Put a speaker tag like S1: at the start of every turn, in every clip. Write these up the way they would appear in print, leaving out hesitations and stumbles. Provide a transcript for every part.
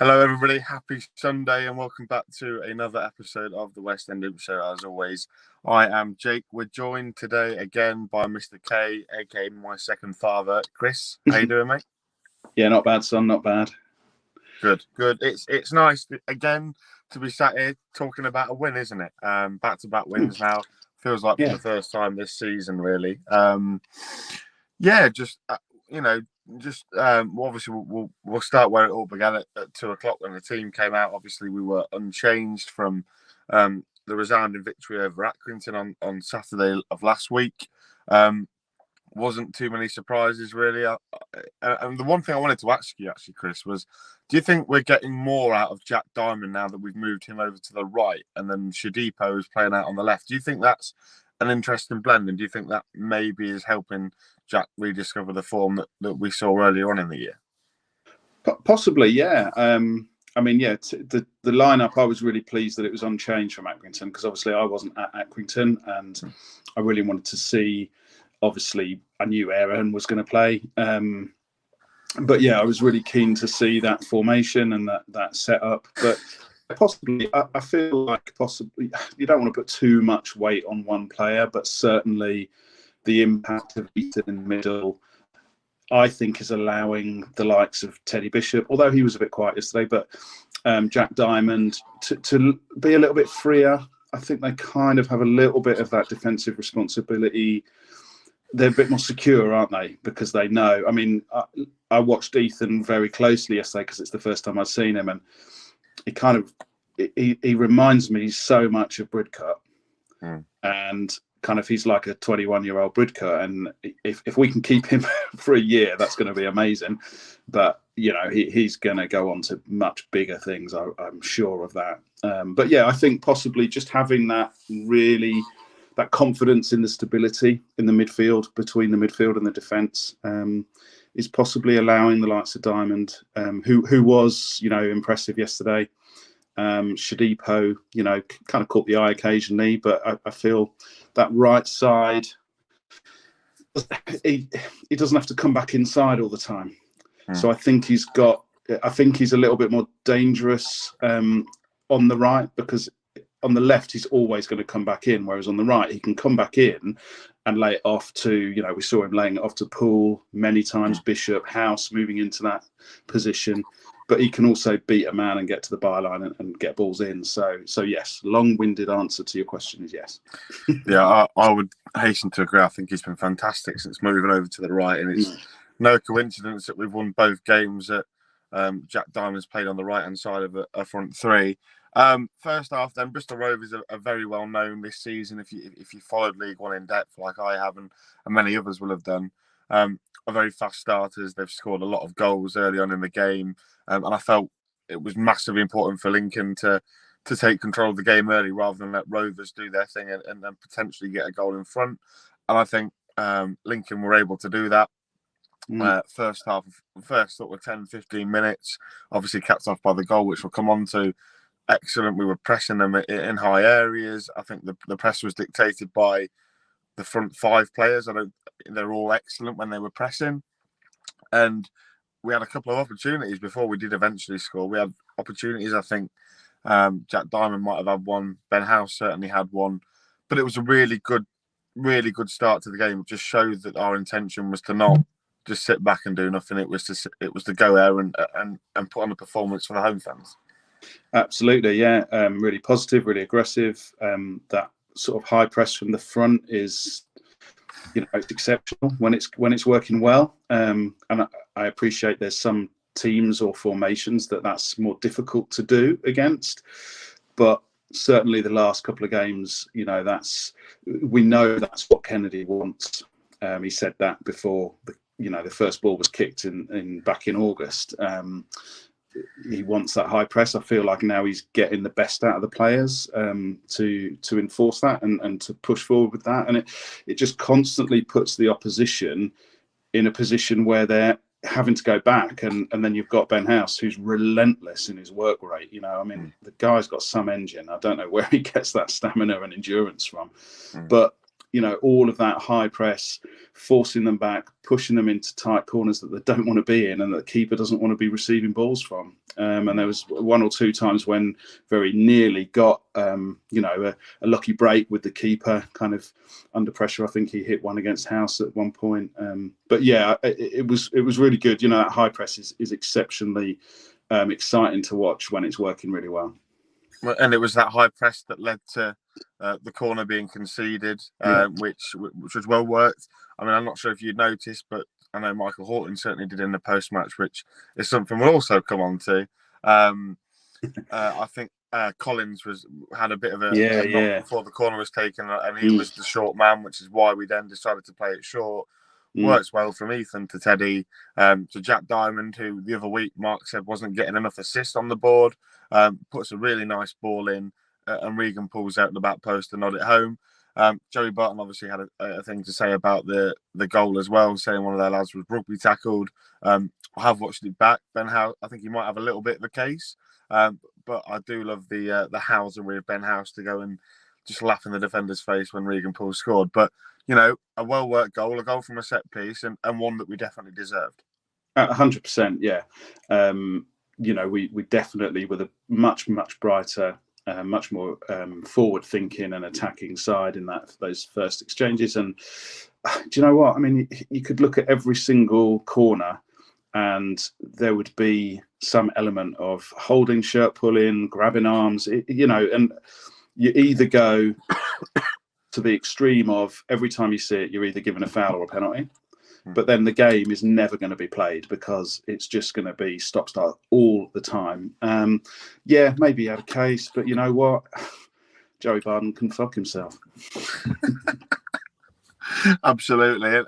S1: Hello, everybody. Happy Sunday, and welcome back to another episode of the West End Imps show. As always, I am Jake. We're joined today again by Mr. K, aka my second father, Chris. How you doing, mate?
S2: Yeah, not bad, son. Not bad.
S1: Good. It's nice again to be sat here talking about a win, isn't it? Back-to-back wins now. Feels like for the first time this season, really. Obviously we'll start where it all began at 2:00 when the team came out. Obviously, we were unchanged from the resounding victory over Accrington on Saturday of last week. Wasn't too many surprises, really. And the one thing I wanted to ask you, actually, Chris, was do you think we're getting more out of Jack Diamond now that we've moved him over to the right and then Shadipo is playing out on the left? Do you think that's an interesting blend, and do you think that maybe is helping Jack rediscover the form that we saw earlier on in the year?
S2: Possibly, yeah. The lineup, I was really pleased that it was unchanged from Accrington, because obviously I wasn't at Accrington and I really wanted to see. Obviously, I knew Aaron was going to play. But yeah, I was really keen to see that formation and that setup. But possibly, I feel like possibly you don't want to put too much weight on one player, but certainly the impact of Ethan in the middle, I think, is allowing the likes of Teddy Bishop, although he was a bit quiet yesterday, but Jack Diamond to be a little bit freer. I think they kind of have a little bit of that defensive responsibility. They're a bit more secure, aren't they? Because they know. I mean, I watched Ethan very closely yesterday because it's the first time I've seen him, and he reminds me so much of Bridcut, and kind of he's like a 21-year-old Bridcut, and if we can keep him for a year, that's going to be amazing. But you know, he's going to go on to much bigger things. I'm sure of that. But yeah, I think possibly just having that confidence in the stability in the midfield, between the midfield and the defence, is possibly allowing the likes of Diamond, who was, impressive yesterday. Shadipo, kind of caught the eye occasionally, but I feel that right side, he doesn't have to come back inside all the time. So I think he's a little bit more dangerous on the right, because on the left, he's always going to come back in, whereas on the right, he can come back in and lay it off to, we saw him laying it off to Poole many times, Bishop, House moving into that position. But he can also beat a man and get to the byline and get balls in. So yes, long-winded answer to your question is yes.
S1: Yeah, I would hasten to agree. I think he's been fantastic since moving over to the right. And it's no coincidence that we've won both games that Jack Diamond's played on the right-hand side of a front three. First half, then Bristol Rovers are very well known this season. If you followed League One in depth, like I have, and many others will have done, are very fast starters. They've scored a lot of goals early on in the game, and I felt it was massively important for Lincoln to take control of the game early rather than let Rovers do their thing and then potentially get a goal in front. And I think Lincoln were able to do that. First sort of 10-15 minutes, obviously capped off by the goal, which we'll come on to. Excellent. We were pressing them in high areas. I think the press was dictated by the front five players. They're all excellent when they were pressing. And we had a couple of opportunities before we did eventually score. We had opportunities, I think Jack Diamond might have had one. Ben House certainly had one. But it was a really good start to the game. It just showed that our intention was to not just sit back and do nothing. It was to go there and put on a performance for the home fans.
S2: Absolutely, yeah. Really positive, really aggressive. That sort of high press from the front is, it's exceptional when it's working well. And I appreciate there's some teams or formations that's more difficult to do against, but certainly the last couple of games, we know that's what Kennedy wants. He said that before the first ball was kicked back in August. He wants that high press. I feel like now he's getting the best out of the players to enforce that and to push forward with that. And it just constantly puts the opposition in a position where they're having to go back. And then you've got Ben House, who's relentless in his work rate. The guy's got some engine. I don't know where he gets that stamina and endurance from. But all of that high press, forcing them back, pushing them into tight corners that they don't want to be in and that the keeper doesn't want to be receiving balls from. And there was one or two times when very nearly got, a lucky break with the keeper kind of under pressure. I think he hit one against House at one point. But yeah, it was really good. That high press is exceptionally exciting to watch when it's working really well.
S1: And it was that high press that led to the corner being conceded, which was well worked. I mean, I'm not sure if you'd noticed, but I know Michael Horton certainly did in the post-match, which is something we'll also come on to. I think Collins had a bit of a knock before the corner was taken, and he was the short man, which is why we then decided to play it short. Works well from Ethan to Teddy to Jack Diamond, who the other week Mark said wasn't getting enough assists on the board. Puts a really nice ball in, and Regan pulls out the back post to nod it home. Joey Barton obviously had a thing to say about the goal as well, saying one of their lads was rugby tackled. I have watched it back. Ben House, I think he might have a little bit of a case, but I do love the housery of Ben House to go and just laugh in the defender's face when Regan Poole scored. But a well-worked goal, a goal from a set piece, and one that we definitely deserved.
S2: 100%, yeah. We definitely were the much brighter, much more forward-thinking and attacking side in those first exchanges. And do you know what? I mean, you could look at every single corner, and there would be some element of holding, shirt pulling, grabbing arms. And you either go to the extreme of every time you see it, you're either given a foul or a penalty. But then the game is never going to be played because it's just going to be stop-start all the time. Maybe he had a case, but you know what? Joey Barton can fuck himself.
S1: Absolutely.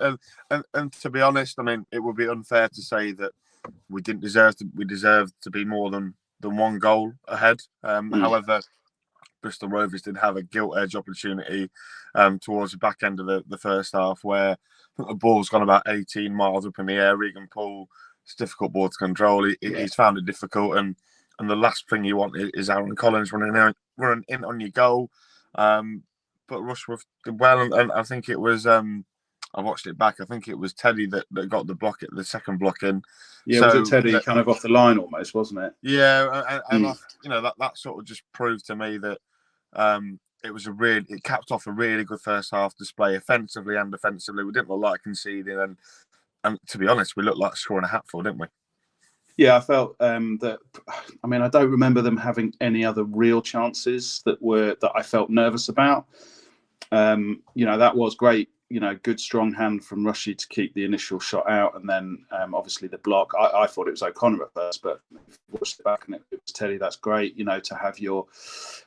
S1: And to be honest, I mean, it would be unfair to say that we deserved to be more than one goal ahead. However, Bristol Rovers did have a gilt edge opportunity towards the back end of the first half, where I think the ball's gone about 18 miles up in the air. Regan Poole, it's a difficult ball to control. He's found it difficult, and the last thing you want is Aaron Collins running in on your goal. But Rushworth did well, and I think it was. I watched it back. I think it was Teddy that got the second block in.
S2: Yeah, so, was it Teddy kind of off the line almost, wasn't it?
S1: Yeah, and that sort of just proved to me that it capped off a really good first half display, offensively and defensively. We didn't look like conceding, and to be honest, we looked like scoring a hatful, didn't we?
S2: Yeah, I felt that. I mean, I don't remember them having any other real chances that I felt nervous about. That was great. Good strong hand from Rushy to keep the initial shot out, and then obviously the block. I thought it was O'Connor at first, but if you watched it back and it was Teddy, that's great. To have your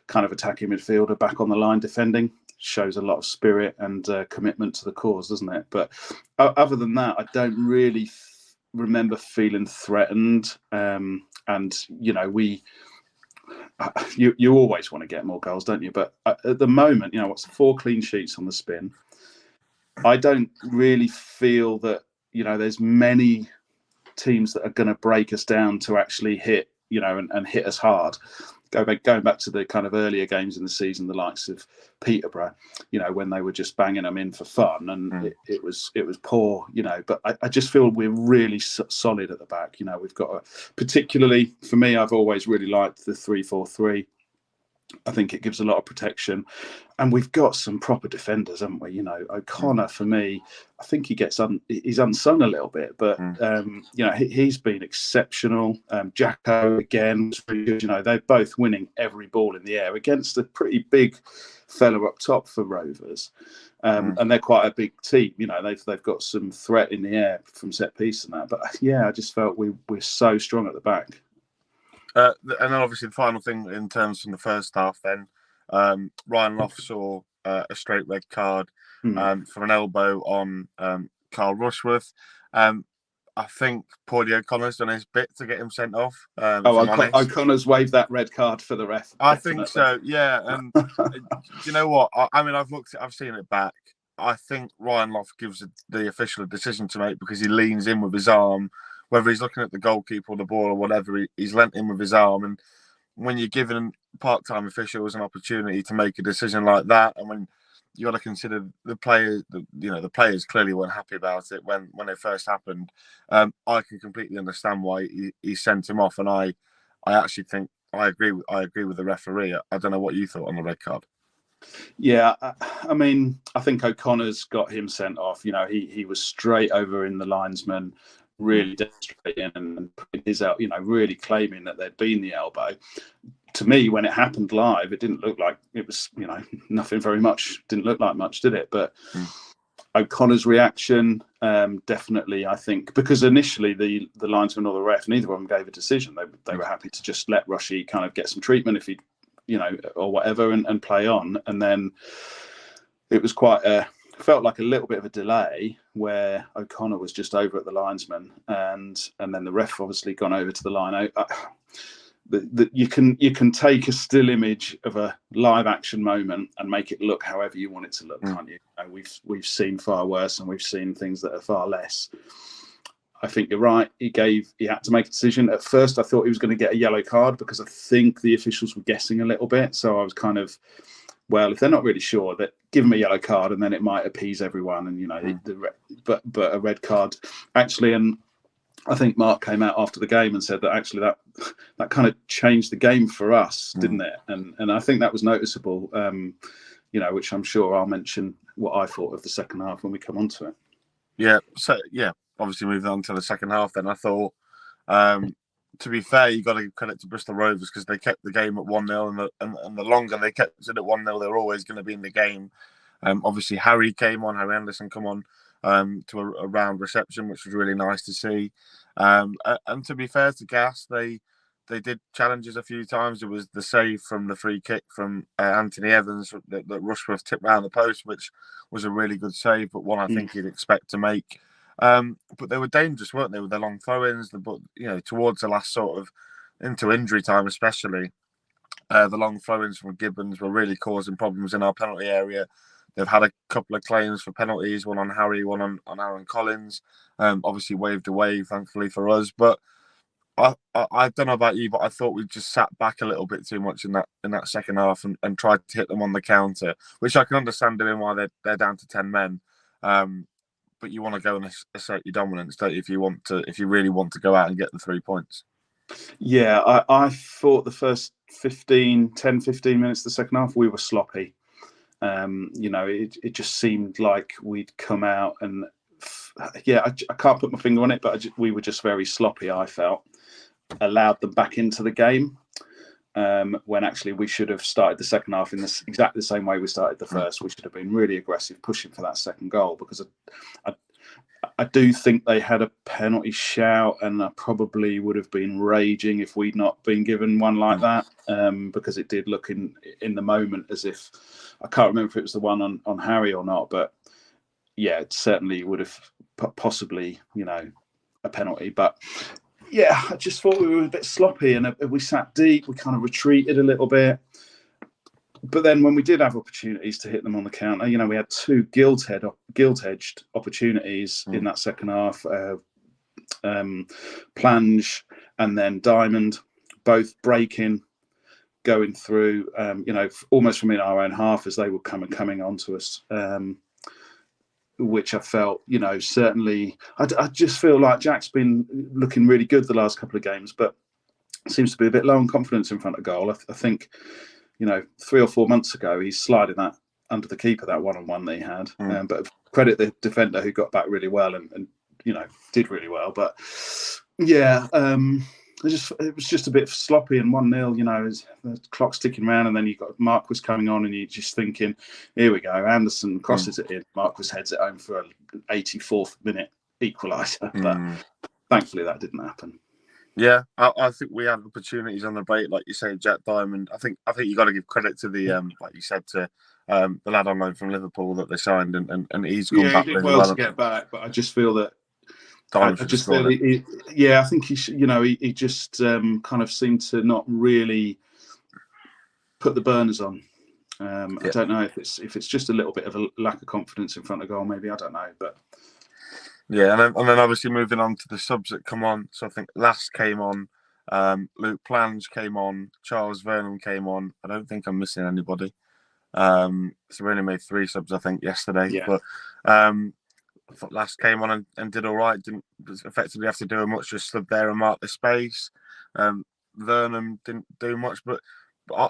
S2: kind of attacking midfielder back on the line defending shows a lot of spirit and commitment to the cause, doesn't it? But other than that, I don't really remember feeling threatened. You always want to get more goals, don't you? But at the moment, what's 4 clean sheets on the spin? I don't really feel that there's many teams that are going to break us down to actually hit and hit us hard. Going back to the kind of earlier games in the season, the likes of Peterborough, when they were just banging them in for fun, and it was poor, But I just feel we're really solid at the back. We've got particularly for me, I've always really liked the 3-4-3. I think it gives a lot of protection, and we've got some proper defenders, haven't we? O'Connor, for me, I think he's unsung a little bit, but he's been exceptional. Jacko again was really good. They're both winning every ball in the air against a pretty big fella up top for Rovers, and they're quite a big team. They've got some threat in the air from set piece and that. But I just felt we're so strong at the back.
S1: And then obviously the final thing in terms from the first half, then Ryan Loft saw a straight red card from an elbow on Carl Rushworth. I think Paulie O'Connor's done his bit to get him sent off.
S2: O'Connor's waved that red card for the ref.
S1: I think so, yeah. And you know what? I've seen it back. I think Ryan Loft gives the official a decision to make because he leans in with his arm. Whether he's looking at the goalkeeper or the ball or whatever, he's lent in with his arm. And when you're giving part-time officials an opportunity to make a decision like that, and when you got to consider the players. The players clearly weren't happy about it when it first happened. I can completely understand why he sent him off, and I actually think I agree with the referee. I don't know what you thought on the red card.
S2: Yeah, I mean, I think O'Connor's got him sent off. He was straight over in the linesman, really demonstrating and putting his out. Really claiming that there'd been the elbow. To me, when it happened live, it didn't look like it was, nothing very much. Didn't look like much, did it? But O'Connor's reaction, definitely, I think, because initially the linesman or the ref, neither of them gave a decision. They were happy to just let Rushy kind of get some treatment if he, or whatever, and play on. And then it was felt like a little bit of a delay where O'Connor was just over at the linesman, and then the ref obviously gone over to the line. You can take a still image of a live action moment and make it look however you want it to look, can't you? We've seen far worse, and we've seen things that are far less. I think you're right. He had to make a decision. At first, I thought he was going to get a yellow card because I think the officials were guessing a little bit. So I was kind of, well, if they're not really sure, that give him a yellow card and then it might appease everyone. And but a red card actually, and I think Mark came out after the game and said that actually that kind of changed the game for us, didn't it? And I think that was noticeable. Which I'm sure I'll mention what I thought of the second half when we come on to it.
S1: Yeah. So yeah, obviously moving on to the second half. Then I thought, to be fair, you got to give credit to Bristol Rovers because they kept the game at 1-0, and the longer they kept it at 1-0, they were always going to be in the game. Obviously, Harry Anderson come on to a round reception, which was really nice to see. And to be fair to Gas, they did challenges a few times. It was the save from the free kick from Anthony Evans that Rushworth tipped round the post, which was a really good save, but one I think you'd expect to make. But they were dangerous, weren't they, with their long throw-ins? But towards the last sort of into injury time, especially, the long throw-ins from Gibbons were really causing problems in our penalty area. They've had a couple of claims for penalties, one on Harry, one on Aaron Collins. Obviously waved away, thankfully for us. But I don't know about you, but I thought we just sat back a little bit too much in that second half and tried to hit them on the counter, which I can understand doing while they're down to 10 men. But you want to go and assert your dominance, don't you, if you really want to go out and get the 3 points.
S2: Yeah, I thought the first 10, 15 minutes of the second half, we were sloppy. It just seemed like we'd come out and, I can't put my finger on it, but we were just very sloppy, I felt. Allowed them back into the game when actually we should have started the second half in exactly the same way we started the first. We should have been really aggressive, pushing for that second goal, because I do think they had a penalty shout, and I probably would have been raging if we'd not been given one like that, because it did look in the moment as if, I can't remember if it was the one on Harry or not, but yeah, it certainly would have possibly, a penalty. But yeah, I just thought we were a bit sloppy, and we sat deep. We kind of retreated a little bit. But then when we did have opportunities to hit them on the counter, we had two gilt-edged opportunities in that second half. Plange and then Diamond, both breaking, going through, almost from in our own half as they were coming onto us. Which I felt, certainly, I just feel like Jack's been looking really good the last couple of games, but seems to be a bit low on confidence in front of goal. I think, 3 or 4 months ago, he slided that under the keeper, that one-on-one that he had. But credit the defender who got back really well and did really well. But yeah, it was just a bit sloppy, and 1-0, the clock's ticking around, and then you've got Marquis coming on, and you're just thinking, here we go. Anderson crosses it in. Marquis heads it home for an 84th minute equaliser. But thankfully that didn't happen.
S1: Yeah, I think we had opportunities on the break, like you say, Jack Diamond. I think you got to give credit to the like you said, to the lad on loan from Liverpool that they signed, and he's gone back
S2: he did
S1: really
S2: well to get back. But I just feel that I just feel I think he he just kind of seemed to not really put the burners on. I don't know if it's just a little bit of a lack of confidence in front of goal. Maybe, I don't know, but.
S1: Yeah, and then obviously moving on to the subs that come on. So I think Last came on, Luke Plange came on, Charles Vernon came on. I don't think I'm missing anybody. So we only made 3 subs, I think, yesterday.
S2: Yeah.
S1: But I thought Last came on and did all right. Didn't effectively have to do much, just stood there and mark the space. Vernon didn't do much, but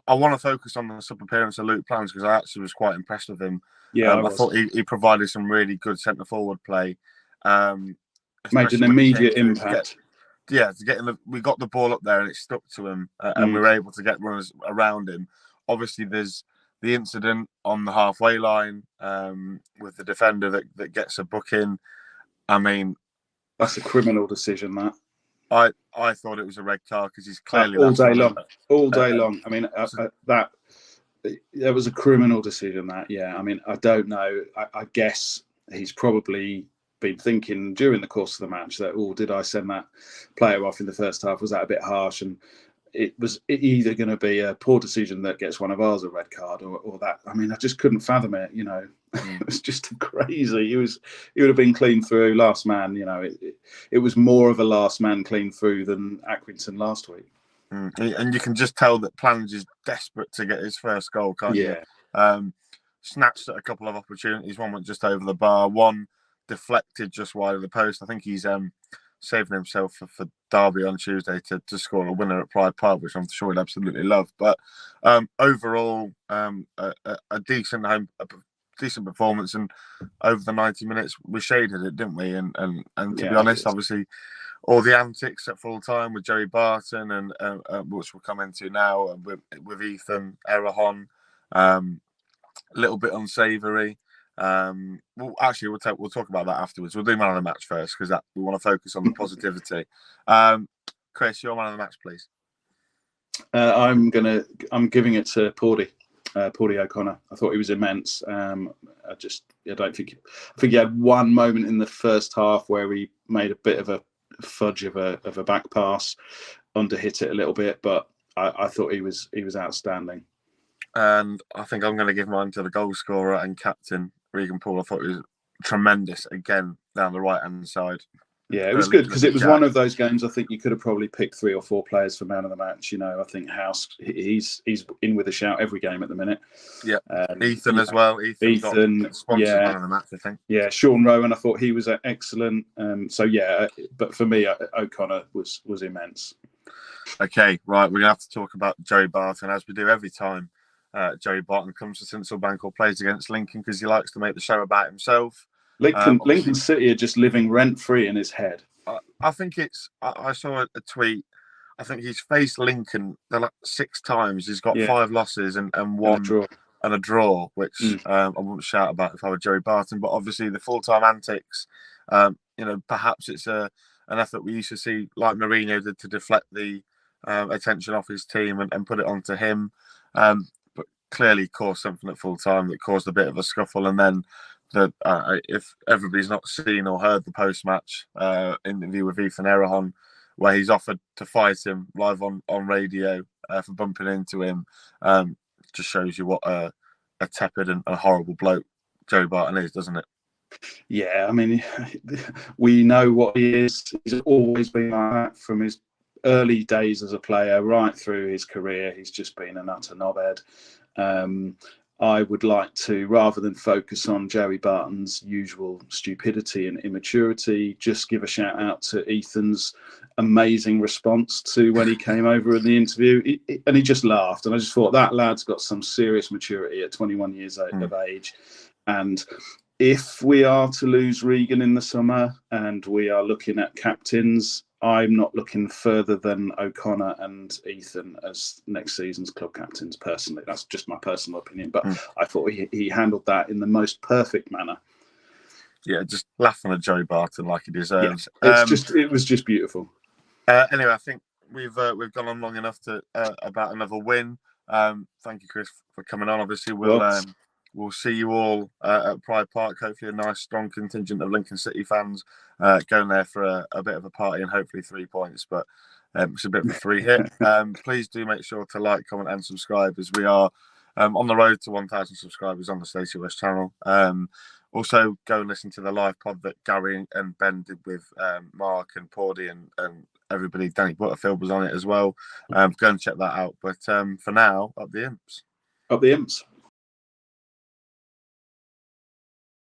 S1: I want to focus on the sub appearance of Luke Plans because I actually was quite impressed with him.
S2: Yeah,
S1: I thought he provided some really good centre forward play.
S2: Made an immediate impact.
S1: We got the ball up there and it stuck to him, and we were able to get runners around him. Obviously, there's the incident on the halfway line with the defender that gets a booking. I mean,
S2: that's a criminal decision. That
S1: I thought it was a red card because he's clearly
S2: all day long. I mean, that was a criminal decision. That, yeah. I mean, I don't know. I guess he's probably been thinking during the course of the match that, did I send that player off in the first half? Was that a bit harsh? And it was either going to be a poor decision that gets one of ours a red card, or that. I mean, I just couldn't fathom it. It was just crazy. He would have been clean through, last man. It was more of a last man clean through than Accrington last week.
S1: And you can just tell that Plans is desperate to get his first goal, can't you? Snatched at a couple of opportunities. One went just over the bar. One deflected just wide of the post. I think he's saving himself for Derby on Tuesday to score a winner at Pride Park, which I'm sure he'll absolutely love. But overall, a decent performance, and over the 90 minutes we shaded it, didn't we? And to be honest, obviously, all the antics at full time with Joey Barton and which we'll come into now with Ethan Errahon, a little bit unsavoury. We'll talk about that afterwards. We'll do man of the match first because we want to focus on the positivity. Chris, your man of the match, please.
S2: I'm giving it to Pordy O'Connor. I thought he was immense. I think he had one moment in the first half where he made a bit of a fudge of a back pass, underhit it a little bit, but I thought he was outstanding.
S1: And I think I'm going to give mine to the goal scorer and captain, Regan Paul. I thought he was tremendous again down the right hand side.
S2: Yeah, it was good because it was one of those games. I think you could have probably picked 3 or 4 players for man of the match. I think House, he's in with a shout every game at the minute.
S1: Yeah, Ethan as well. Ethan got sponsored man of the match, I think.
S2: Yeah, Sean Rowan, I thought he was excellent. But for me, O'Connor was immense.
S1: Okay, right, we're gonna have to talk about Joey Barton as we do every time. Joey Barton comes to Sincil Bank or plays against Lincoln because he likes to make the show about himself.
S2: Lincoln City are just living rent-free in his head.
S1: I think I saw a tweet. I think he's faced Lincoln 6 times. He's got 5 losses and one and a draw, which I wouldn't shout about if I were Joey Barton. But obviously the full-time antics, perhaps it's an effort we used to see like Mourinho did to deflect the attention off his team and put it onto him. But clearly caused something at full-time that caused a bit of a scuffle, and then if everybody's not seen or heard the post-match interview with Ethan Errahon, where he's offered to fight him live on radio for bumping into him, just shows you what a tepid and a horrible bloke Joey Barton is, doesn't it?
S2: Yeah, I mean, we know what he is. He's always been like that from his early days as a player right through his career. He's just been an utter knobhead. I would like to, rather than focus on Joey Barton's usual stupidity and immaturity, just give a shout out to Ethan's amazing response to when he came over in the interview. And he just laughed. And I just thought that lad's got some serious maturity at 21 years of age. And if we are to lose Regan in the summer and we are looking at captains, I'm not looking further than O'Connor and Ethan as next season's club captains, personally. That's just my personal opinion. But I thought he handled that in the most perfect manner.
S1: Yeah, just laughing at Joey Barton like he deserves.
S2: Yeah, it was just beautiful.
S1: Anyway, I think we've gone on long enough to about another win. Thank you, Chris, for coming on. Obviously, we'll see you all at Pride Park. Hopefully, a nice, strong contingent of Lincoln City fans going there for a bit of a party and hopefully 3 points. But it's a bit of a free hit. Please do make sure to like, comment, and subscribe as we are on the road to 1,000 subscribers on the Stacey West channel. Also, go and listen to the live pod that Gary and Ben did with Mark and Pordy and everybody. Danny Butterfield was on it as well. Go and check that out. But for now, up the Imps.
S2: Up the Imps.